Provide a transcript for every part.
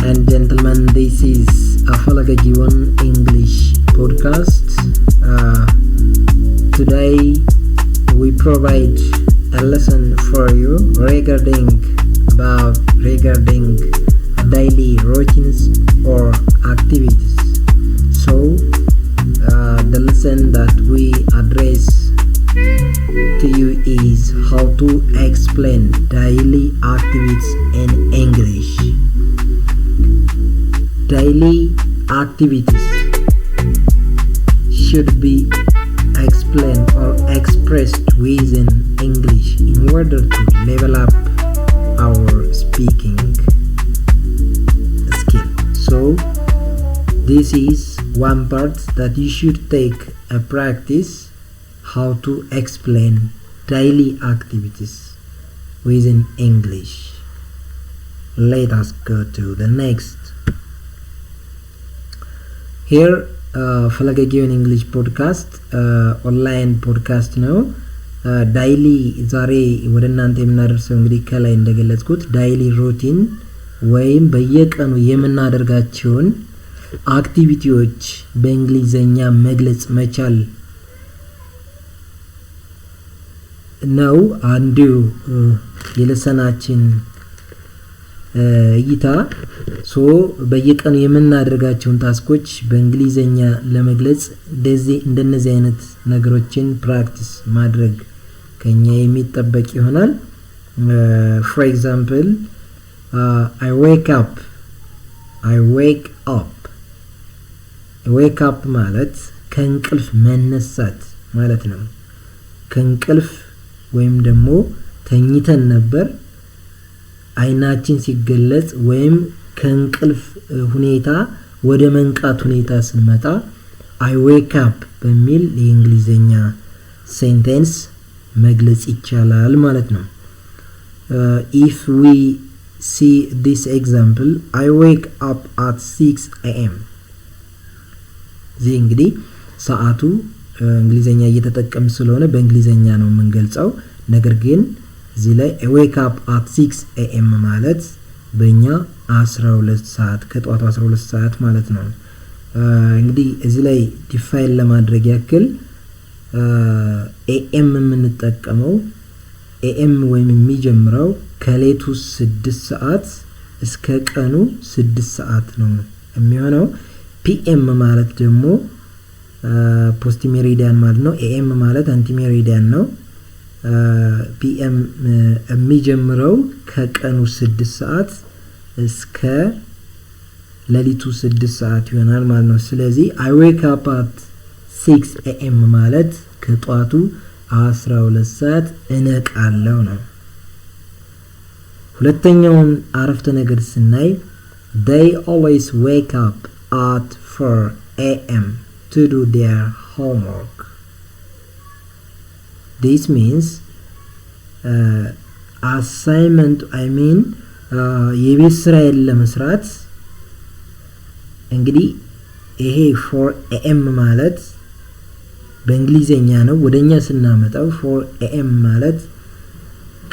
and gentlemen, this is Afalaga Given English podcast. Today we provide a lesson for you regarding daily routines or activities. So the lesson that we address to you is how to explain daily activities in English. Daily activities should be explained or expressed within English in order to level up our speaking skill. So this is one part that you should take a practice, how to explain daily activities within English. Let us go to the next. Here Afalaga Given English podcast ኦንላይን ፖድካስት ነው። ዳይሊ ዛሬ ወደ እናንተ የምናደርሰው እንግዲህ ከላይ እንደገለጽኩት ዳይሊ ሩቲን ወይም በየቀኑ የምናደርጋቸውን አክቲቪቲዎች በእንግሊዘኛ መግለጽ መቻል ነው አንዱ የለሰናችን እይታ። ሶ በየቀኑ የምናደርጋቸውን ታስኮች በእንግሊዘኛ ለመግለጽ እንደነዚህ አይነት ነገሮችን ፕራክቲስ ማድረግ ከኛ የሚጠበቅ ይሆናል። for example, I wake up ማለት ከእንቅልፍ መነሳት ማለት ነው። ከእንቅልፍ ወይም ደግሞ ተኝተን ነበር አይናችን ሲገለጽ ወይም ከእንቅልፍ ሁኔታ ወደ መንቃት ሁኔታ ስንመጣ I wake up በሚል የእንግሊዘኛ ሴንቴንስ መግለጽ ይቻላል ማለት ነው። If we see this example, I wake up at 6 a.m. እዚህ እንግዲህ ሰዓቱ እንግሊዘኛ እየተጠቀም ስለሆነ በእንግሊዘኛ ነው የምንገልጸው። ነገር ግን እዚህ ላይ wake up at 6 a.m. ማለት በእኛ 12 ሰዓት ከጧቱ 12 ሰዓት ማለት ነው። እንግዲህ እዚህ ላይ ዲፋይን ለማድረግ ያክል am የምንጠቀመው am ወይም የሚጀምረው ከሌቱ 6 ሰዓት እስከ ቀኑ 6 ሰዓት ነው የሚሆነው። pm ማለት ደግሞ ፖስት ሜሪዲያን ማለት ነው። am ማለት አንቲ ሜሪዲያን ነው። pm የሚጀምረው ከቀኑ 6 ሰዓት እስከ ሌሊቱ 6 ሰዓት ይሆናል ማለት ነው። ስለዚህ I wake up at 6 a.m. ማለት ከጧቱ 12 ሰዓት እነቃለሁ ነው። ሁለተኛውን አረፍተ ነገር ስናይ they always wake up at 4 a.m. to do their homework. This means assignment, የቤት ስራዬን ለመስራት እንግዲህ ይሄ 4 am ማለት በእንግሊዘኛ ነው። ወደኛ ስናመጣው 4 am ማለት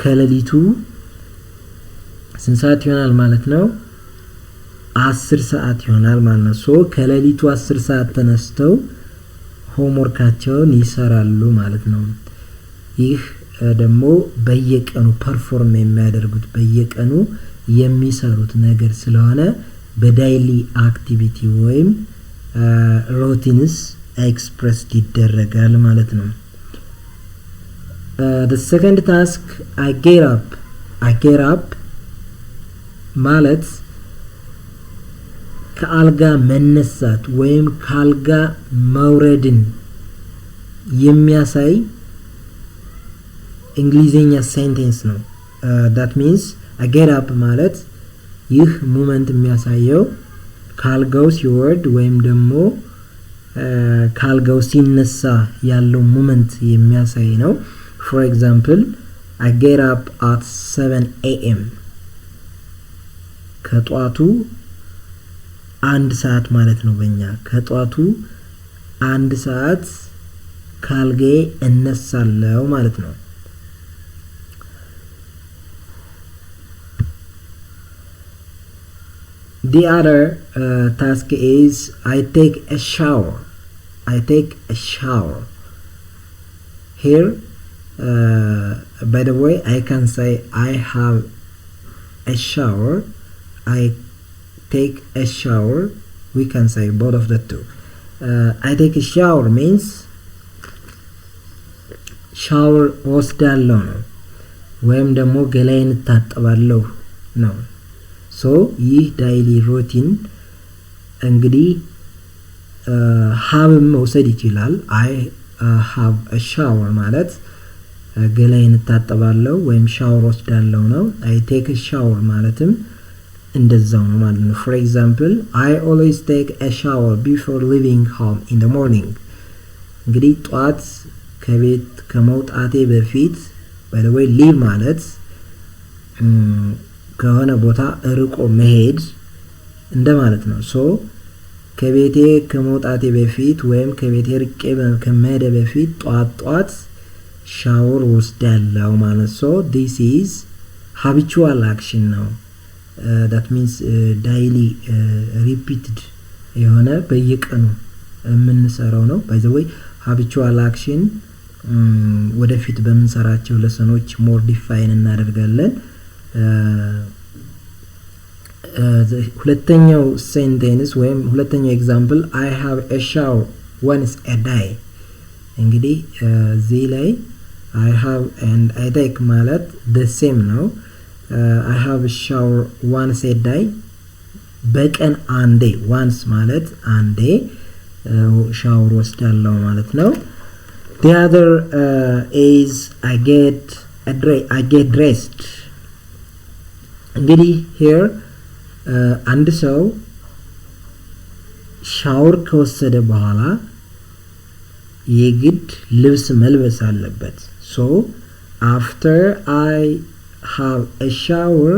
ከሌሊቱ ስንት ሰዓት ይሆናል ማለት ነው? 10 ሰዓት ይሆናል ማለት ነው። ሶ ከሌሊቱ 10 ሰዓት ተነስተው ሆምወርካቸውን ይሰራሉ ማለት ነው። ይህ ደግሞ በየቀኑ ፐርፎርም የሚያደርጉት በየቀኑ የሚሰሩት ነገር ስለሆነ በዳይሊ አክቲቪቲ ወይም ሩቲንስ ኤክስፕረስድ ይደረጋል ማለት ነው። the second task, I get up ማለት ከአልጋ መነሳት ወይም ከአልጋ መውረድን የሚያሳይ እንግሊዘኛ ሴንቴንስ ነው። that means I get up ማለት ይህ ሙመንት የሚያሳየው ካልጋው ሲወርድ ወይም ደግሞ ካልጋው ሲነሳ ያለው ሙመንት የሚያሳይ ነው። for example, I get up at 7 a.m. ከጧቱ 1 ሰዓት ማለት ነው። በእኛ ከጧቱ 1 ሰዓት ካልጋዬ እነሳለሁ ማለት ነው። The other task is I take a shower. I take a shower. Here, by the way, I can say I have a shower. I take a shower. We can say both of the two. I take a shower means ሻወር ወስዳለሁ ነው ወይም ደግሞ ገላዬን እታጠባለሁ ነው። ሶ ይህ ዳይሊ ሩቲን እንግዲህ ሃብም መውሰድ ይችላል። አይ ሃቭ አ ሻወር ማለት ገላዬን እታጠባለሁ ወይም ሻወር ወስዳለሁ ነው። አይ ቴክ አ ሻወር ማለትም እንደዛው ነው ማለት ነው። ፎር ኤግዛምፕል I always take a shower before leaving home in the morning። እንግዲህ ጧት ከቤት ከመውጣቴ በፊት by the way leave ማለት ከሆነ ቦታ ርቆ መሄድ እንደማለት ነው። ሶ ከቤቴ ከመውጣቴ በፊት ወይም ከቤቴ ርቄ ከመሄድ በፊት ጧት ሻወር ወስዳለሁ ማለት ሶ this is habitual action ነው። that means daily repeated የሆነ በየቀኑ የምንሰራው ነው። by the way habitual action ወደፊት በመንሰራቸው ለሰኖች ሞር ዲፋይን እናደርጋለን። ሁለተኛው ሴንቴንስ ወይም ሁለተኛው ኤግዛምፕል I have a shower once a day። እንግዲህ እዚህ ላይ I have and I take ማለት the same ነው። I have a shower once a day በቀን አንዴ once ማለት አንዴ ሻወር ወስዳለሁ ማለት ነው። The other is I get dressed። እንግዲህ here አንድ ሰው ሻወር ከወሰደ በኋላ የግድ ልብስ መልበስ አለበት። So after I have a shower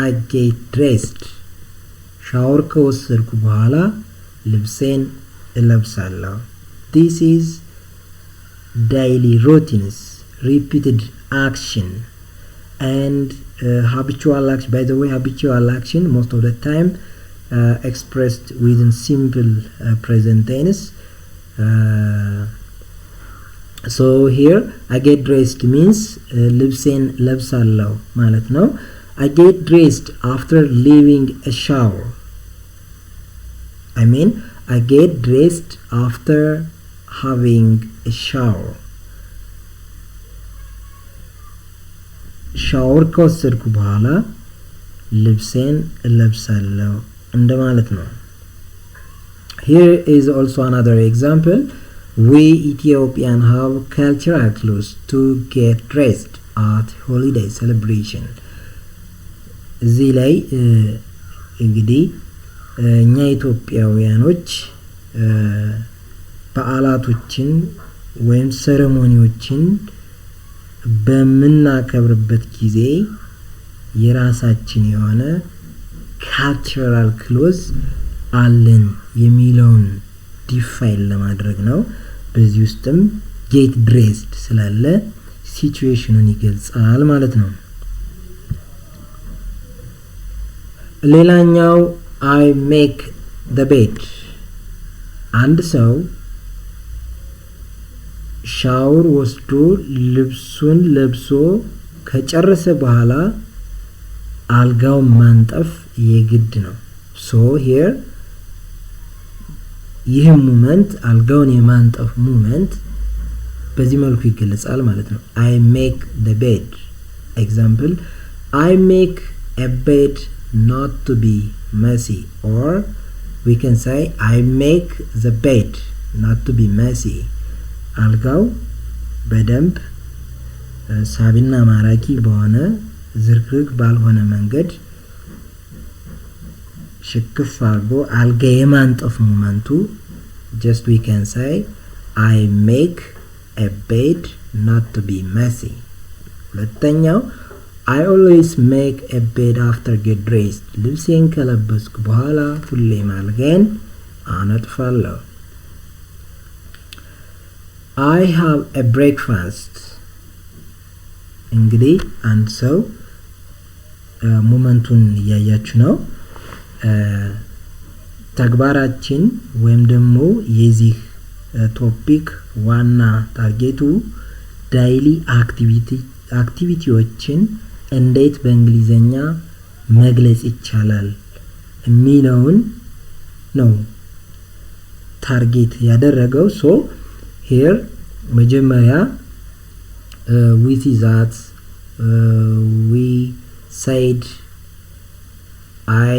I get dressed። ሻወር ከወሰድኩ በኋላ ልብሴን እለብሳለሁ። This is daily routines, repeated action, and habitual action. By the way, habitual action most of the time expressed within simple present tense. So here I get dressed means ልብሴን ለብሳለሁ ማለት ነው። I get dressed after leaving a shower. I get dressed after having a shower. ሻወር ከወሰድኩ በኋላ ልብሴን እለብሳለሁ እንደማለት ነው። Here is also another example. We Ethiopians have cultural clothes to get dressed at holiday celebration. እዚህ ላይ እንግዲህ እኛ ኢትዮጵያውያኖች በዓላቶችን ወይም ሴሬሞኒዎችን በምናከብርበት ጊዜ የራሳችን የሆነ ካልቸራል ክሎዝ አለን የሚለውን ዲፋይን ለማድረግ ነው። በዚህ ውስጥም ጌት ድሬስድ ስላለ ሲቹዌሽኑን ይገልጻል ማለት ነው። ሌላኛው I make the bed። አንድ ሰው ሻወር ወስዶ ልብሱን ለብሶ ከጨረሰ በኋላ አልጋው ማንጠፍ የግድ ነው። So here ይህ ሞመንት አልጋውን የማንጠፍ ሞመንት በዚህ መልኩ ይገለጻል ማለት ነው። I make the bed. Example I make a bed not to be messy, or we can say I make the bed not to be messy. አልጋው በደንብ ሳቢና ማራኪ በሆነ ዝርክርክ ባልሆነ መንገድ ሽክፍ አድርጎ አልጋ የማንጠፍ ሞመንቱ just we can say I make a bed not to be messy። ሁለተኛው I always make a bed after get dressed። ልብሴን ከለበስኩ በኋላ ሁሌም አልጋዬን አነጥፋለሁ። I have a breakfast። እንግዲህ አንድ ሰው ሞመንቱን እያያችሁ ነው። ተግባራችን ወይም ደግሞ የዚህ ቶፒክ ዋና ታርጌቱ ዳይሊ አክቲቪቲዎችን እንዴት በእንግሊዘኛ መግለጽ ይቻላል የሚለውን ነው ታርጌት ያደረገው። ሶ here መጀመሪያ we see that we said I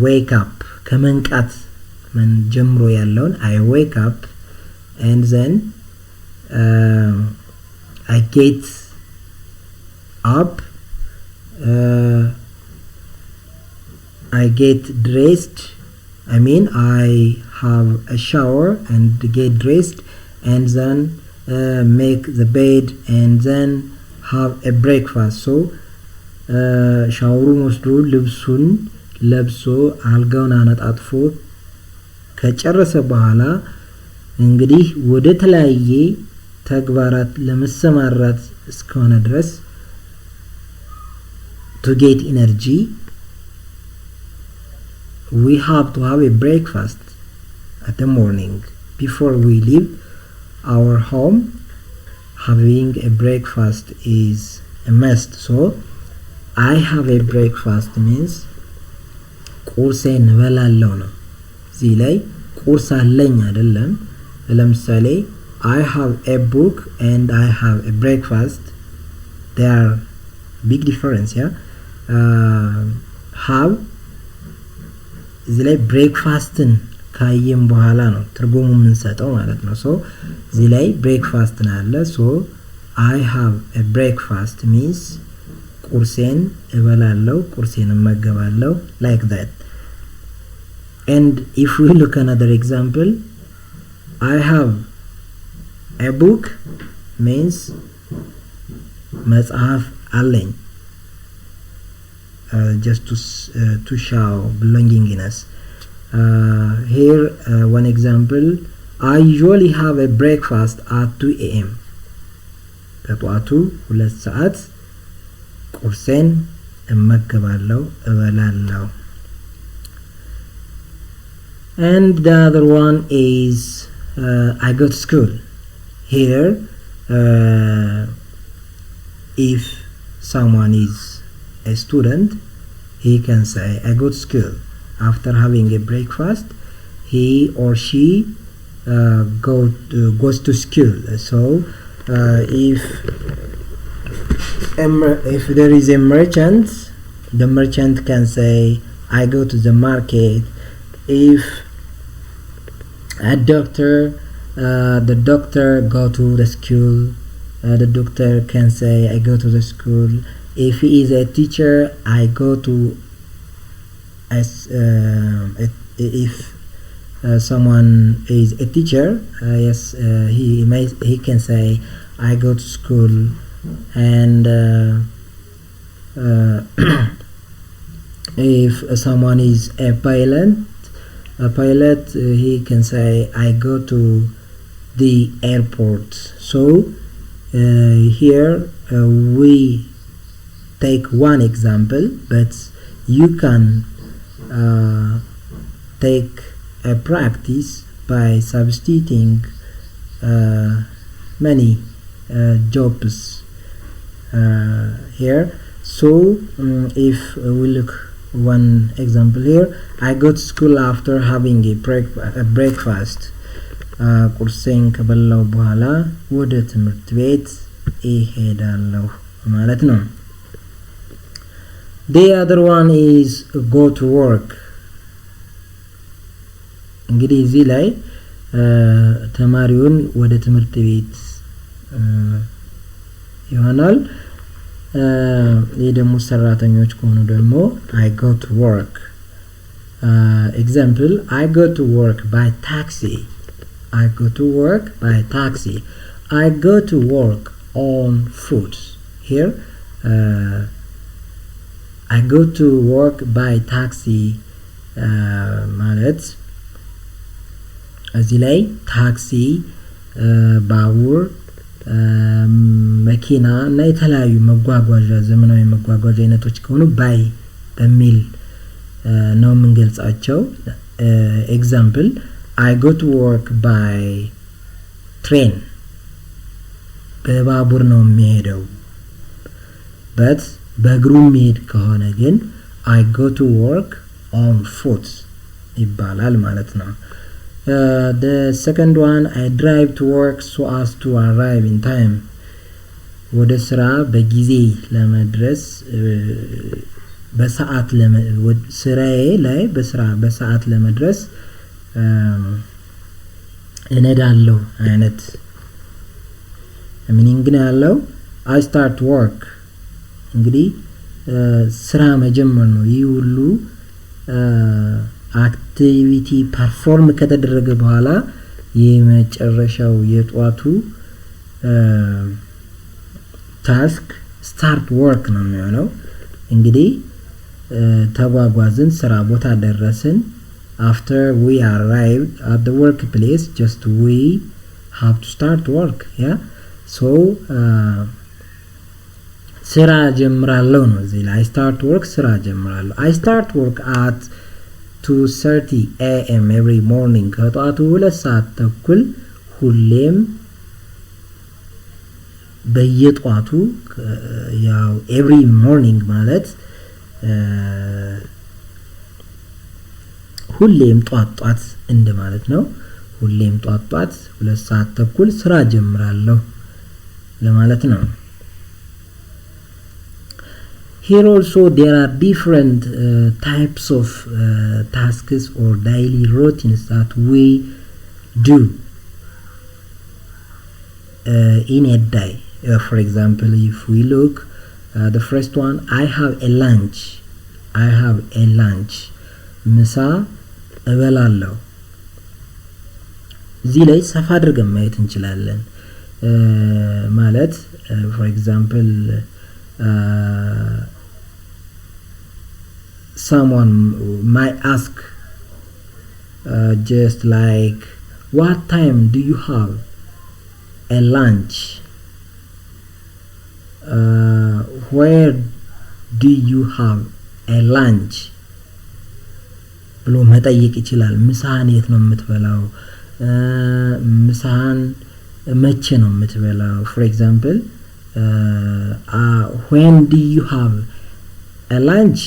wake up ከመንቃት ምን ጀምሮ ያለውን I wake up and then I get up, I get dressed, I have a shower and get dressed and then make the bed and then have a breakfast. So ሻወሩን ወስዶ ልብሱን ለብሶ አልጋውን አነጣጥፎ ከጨረሰ በኋላ እንግዲህ ወደ ተለያየ ተግባራት ለመሰማራት እስከሆነ ድረስ to get energy we have to have a breakfast at the morning before we leave our home. Having a breakfast is a must. So I have a breakfast means ቁርሴን እበላለሁ ነው። እዚህ ላይ ቁርስ አለኝ አይደለም። ለምሳሌ I have a book and I have a breakfast. There are big difference, yeah. Have እዚህ ላይ ብሬክፋስትን ካየን በኋላ ነው ትርጉሙ የምንሰጠው ማለት ነው። ሶ እዚህ ላይ ብሬክፋስት ነው አለ። ሶ I have a breakfast means ቁርሴን እበላለሁ ቁርሴን እመገባለሁ like that. And if we look another example, I have a book means መጽሐፍ አለኝ just to show belongingness. Here one example, I usually have a breakfast at 2 a.m. ከጧቱ 2 ሰዓት ቁርሴን እመገባለሁ እበላለሁ። And the other one is I go to school. Here if someone is a student, he can say I go to school. After having a breakfast, he or she goes to school. So if there is a merchant, the merchant can say I go to the market. If a doctor, the doctor go to the school. The doctor can say I go to the school. If he is a teacher, I go to if someone is a teacher, yes, he can say I go to school. And if someone is a pilot, he can say I go to the airport. So here we take one example, but you can take a practice by substituting many jobs here. So if we look one example here, I go to school after having a breakfast. ቁርሴን ከበላው በኋላ ወደ ትምህርት ቤት እሄዳለሁ ማለት ነው። The other one is go to work. እንግዲህ እዚህ ላይ ተማሪውን ወደ ትምህርት ቤት ይሆናል። የደሞ ሰራተኞች ከሆኑ ደግሞ I go to work. Example, I go to work by taxi. I go to work by taxi. I go to work on foot. Here I go to work by taxi ማለት እዚህ ላይ ታክሲ ባቡር መኪና እና የተለያዩ መጓጓዣ ዘመናዊ መጓጓዣ አይነቶች ከሆኑ ባይ በሚል ነው የምንገልጻቸው። ኤግዛምፕል I go to work by train በባቡር ነው የሚሄደው። but በእግሩ የሚሄድ ከሆነ ግን I go to work on foot ይባላል ማለት ነው። The second one, I drive to work so as to arrive in time. ወደ ስራ በጊዜ ለመድረስ በሰዓት ስራዬ ላይ በሰዓት ለመድረስ እነዳለሁ አይነት ሚኒንግ ነው ያለው። I start work እንግዲህ ስራ መጀመር ነው። ይህ ሁሉ አክቲቪቲ ፐርፎርም ከተደረገ በኋላ የመጨረሻው የጧቱ ታስክ ስታርት ወርክ ነው የሚሆነው። እንግዲህ ተጓጓዝን፣ ስራ ቦታ ደረስን። after we arrived at the workplace just we have to start work. yeah so ስራ ጀምራለሁ ነው እዚህ ላይ I start work ስራ ጀምራለሁ። I start work at 2:30 a.m. every morning ከጧቱ 2 ሰዓት ተኩል ሁሌም በየጧቱ ያው every morning ማለት ሁሌም ጧት እንደማለት ነው። ሁሌም ጧት 2 ሰዓት ተኩል ስራ ጀምራለሁ ለማለት ነው። Here also there are different types of tasks or daily routines that we do in a day. For example, if we look the first one, I have a lunch. ምሳ እበላለሁ። እዚህ ላይ ሰፋ አድርገን ማየት እንችላለን። ማለት for example someone might ask just like what time do you have a lunch? Where do you have a lunch? ብሎ መጠየቅ ይችላል። ምሳህን የት ነው የምትበላው? ምሳህን መቼ ነው የምትበላው? for example when do you have a lunch?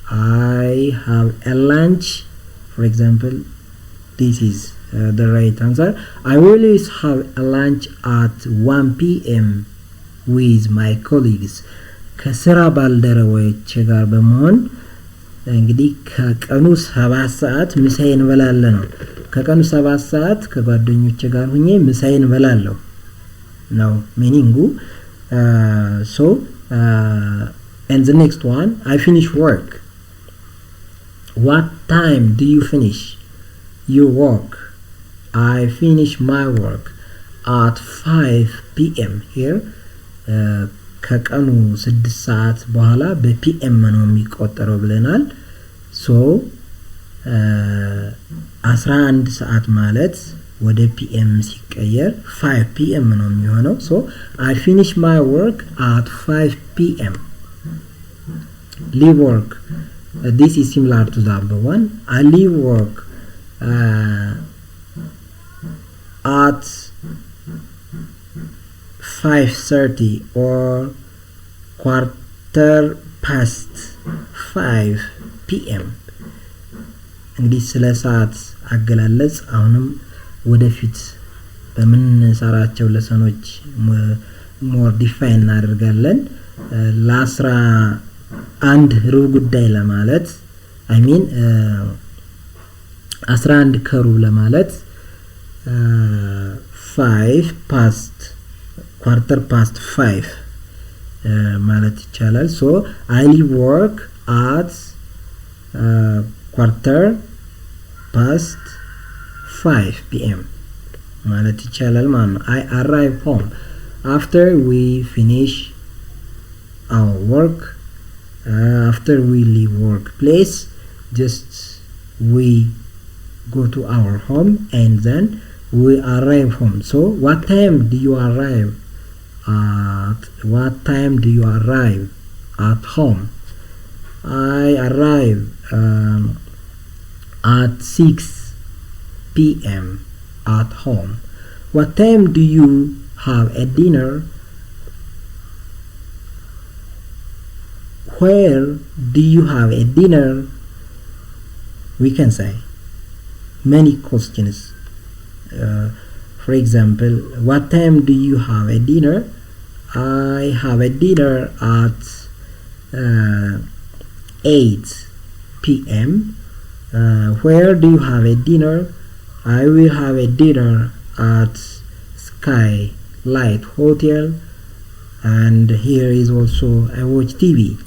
I have a lunch. For example, this is the right answer. I always have a lunch at 1 p.m. with my colleagues. ከስራ ባልደረቦቼ ጋር በመሆን እንግዲህ ከቀኑ 7 ሰዓት ምሳዬን እበላለሁ ነው። ከቀኑ 7 ሰዓት ከጓደኞቼ ጋር ሆኜ ምሳዬን እበላለሁ ነው ሚኒንጉ። so and the next one, I finish work. What time do you finish your work? I finish my work at 5 p.m. here ከቀኑ 6 ሰዓት በኋላ በፒኤም ነው የሚቆጠረው ብለናል። so 11 ሰዓት ማለት ወደ ፒኤም ሲቀየር 5 p.m. ነው የሚሆነው። so I finish my work at 5 p.m. leave work, this is similar to the other one. I leave work at 5:30 or 5:15 p.m. እንግዲህ ስለ ሰዓት አገላለጽ አሁንም ወደፊት በምንሰራቸው ለሰኖች ሞር ዲፋይን እናደርጋለን። ለ11 ሩብ ጉዳይ ለማለት I mean 11 ከሩብ ለማለት 5:15 ማለት ይቻላል። so I leave work at 5:15 p.m. ማለት ይቻላል ማለት ነው። I arrive home after we finish our work. After we leave workplace, just we go to our home and then we arrive home. So what time do you arrive at home? I arrive at 6 p.m. at home. What time do you have a dinner? Where do you have a dinner? We can say many questions. For example, what time do you have a dinner? I have a dinner at 8 p.m. Where do you have a dinner? I will have a dinner at Skylight Hotel. And here is also I watch TV.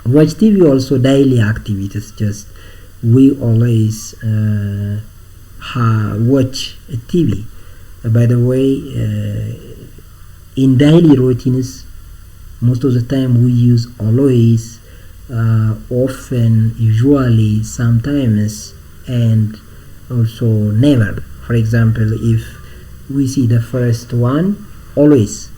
Watch TV also daily activities. Just we always watch TV. By the way, in daily routines, most of the time we use always, often, usually, sometimes, and also never. For example, if we see the first one, always,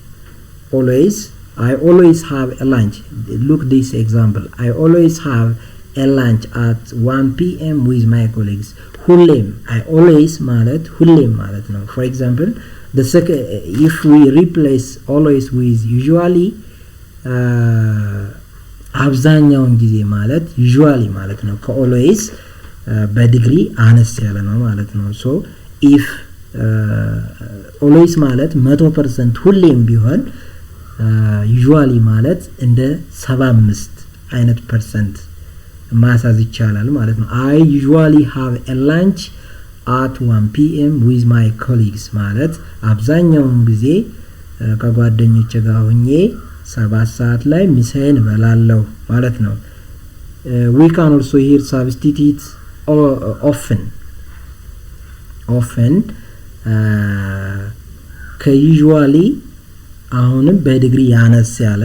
I always have a lunch. Look this example. I always have a lunch at 1 p.m. with my colleagues. ሁሌም I always ማለት ሁሌም ማለት ነው። For example, the second, if we replace always with usually, አብዛኛውን ጊዜ ማለት usually ማለት ነው። ከalways በዲግሪ አነስ ያለ ነው ማለት ነው። So if always ማለት 100% ሁሌም ቢሆን usually ማለት እንደ 75 አይነት ፐርሰንት ማሳዝ ይቻላል ማለት ነው። I usually have a lunch at 1 p.m. with my colleagues ማለት አብዛኛውን ጊዜ ከጓደኞቼ ጋር ሆኜ 7 ሰዓት ላይ ምሳዬን እበላለሁ ማለት ነው። We can also here substitute often ከusually አሁንም በዲግሪ ያነስ ያለ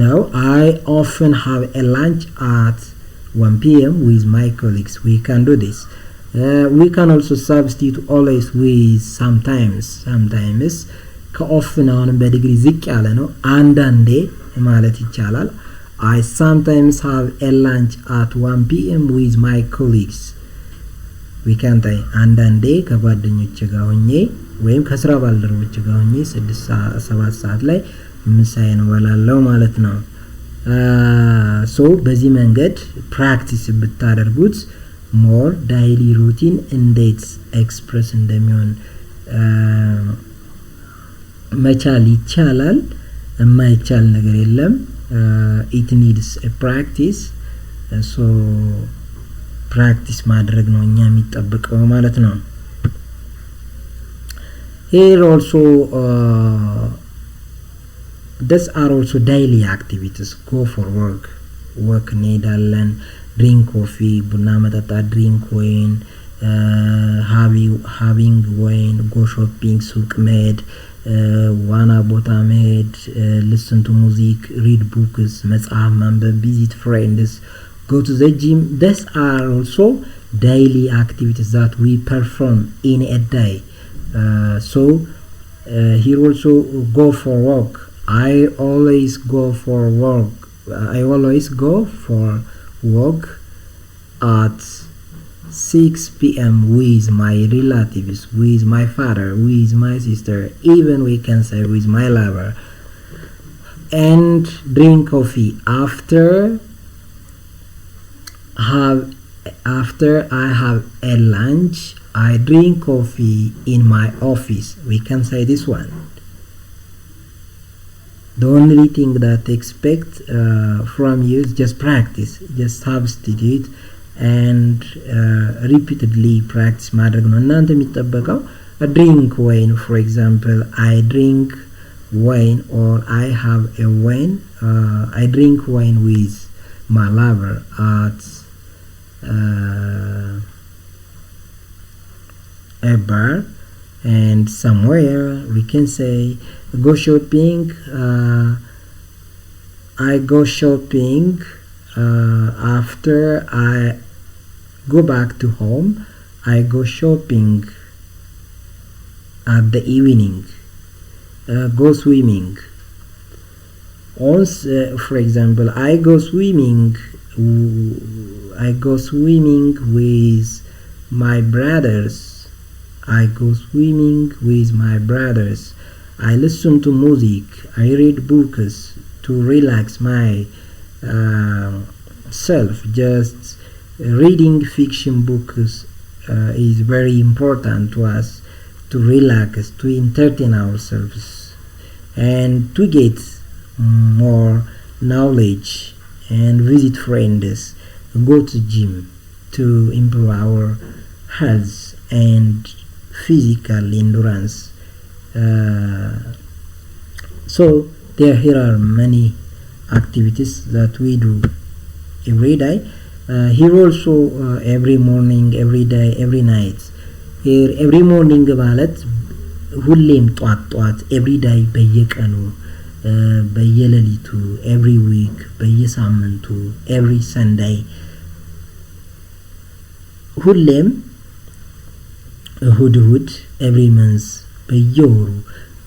Now, I often have a lunch at 1 p.m. with my colleagues. We can do this. We can also substitute always with sometimes. ከoften አሁንም በዲግሪ ዝቅ ያለ ነው። አንዳንዴ ማለት ይቻላል። I sometimes have a lunch at 1 p.m. with my colleagues. We can say አንዳንዴ ከጓደኞቼ ጋር ሆኜ ወይም ከስራ ባልደረቦቼ ጋር ሆኜ 7 ሰዓት ላይ ምሳዬን እበላለሁ ማለት ነው። ሶ በዚህ መንገድ ፕራክቲስ ብታደርጉት ሞር ዳይሊ ሩቲን እንዴት ኤክስፕረስ እንደሚሆን መቻል ይቻላል። የማይቻል ነገር የለም። it needs a practice. so ፕራክቲስ ማድረግ ነው እኛ የሚጠበቀው ማለት ነው። here also these are also daily activities. Go for work እንሄዳለን፣ drink coffee ቡና መጠጣት፣ drink wine, having wine, go shopping ሱቅ መሄድ፣ ዋና ቦታ መሄድ፣ listen to music, read books መጽሐፍ ማንበብ፣ visit friends, go to the gym. These are also daily activities that we perform in a day. So here also go for work. I always go for work at 6 p.m. with my relatives, with my father, with my sister, even we can say with my lover, and drink coffee after I have a lunch. I drink coffee in my office. We can say this one. The only thing that expect from you is just practice, just substitute and repeatedly practice ማድረግ ነው እናንተ የሚጠበቀው። drink wine, for example, I drink wine or I have a wine. I drink wine with my lover at a bar, and somewhere we can say go shopping. I go shopping after I go back to home. I go shopping at the evening. Go swimming, For example, I go swimming with my brothers. I go swimming with my brothers. I listen to music. I read books to relax my self. Just reading fiction books is very important to us, to relax, to entertain ourselves, and to get more knowledge, and visit friends, go to gym to improve our health and physical endurance. So here are many activities that we do every day. Here also every morning, every day, every night. Here every morning ማለት ሁሌም ጧት every day በየቀኑ በየሌሊቱ every week በየሳምንቱ every Sunday ሁሌም እሁድ every month በየወሩ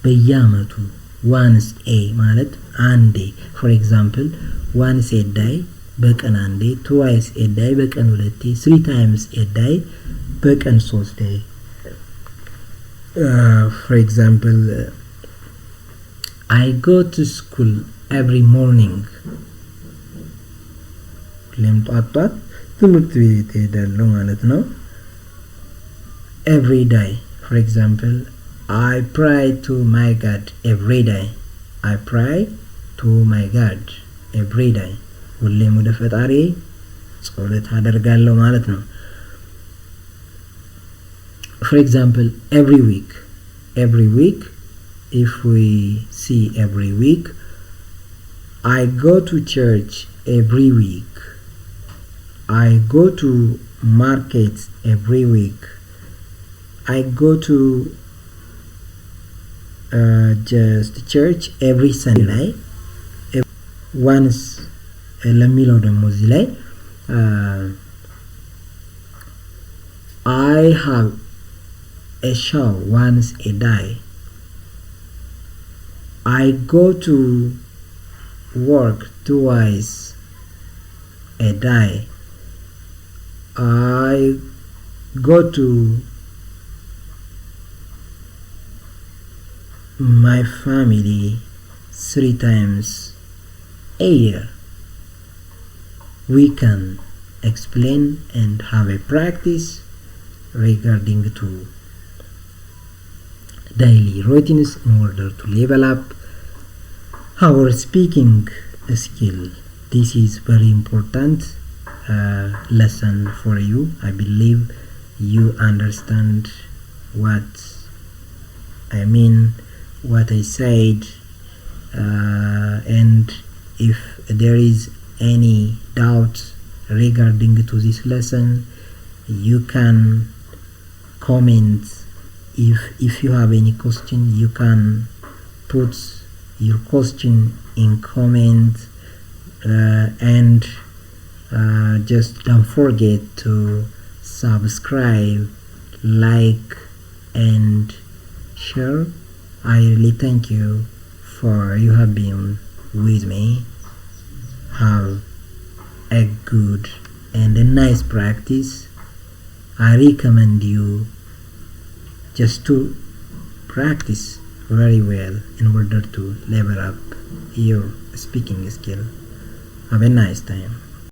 በየአመቱ once a ማለት አንዴ for example once a day በቀን አንዴ twice a day በቀን ሁለቴ 3 times a day በቀን 3 day for example I go to school every morning ሁሌም ጧት ትምህርት ቤት እሄዳለሁ ማለት ነው every day for example I pray to my God every day I pray to my God every day ሁሌም ወደ ፈጣሪ ጸሎት አደርጋለሁ ማለት ነው for example every week if we see every week I go to church every week I go to market every week I go to just church every Sunday once ለሚለው ደግሞ እዚህ ላይ I have a shower once a day I go to work twice a day I go to my family 3 times a year we can explain and have a practice regarding to daily routines in order to level up our speaking skill. This is very important lesson for you. I believe you understand what I mean, what I said, and if there is any doubt regarding to this lesson you can comment. If you have any question you can put your question in comment and just don't forget to subscribe, like and share. I really thank you for you have been with me. Have a good and a nice practice. I recommend you just to practice very well in order to level up your speaking skill. Have a nice time.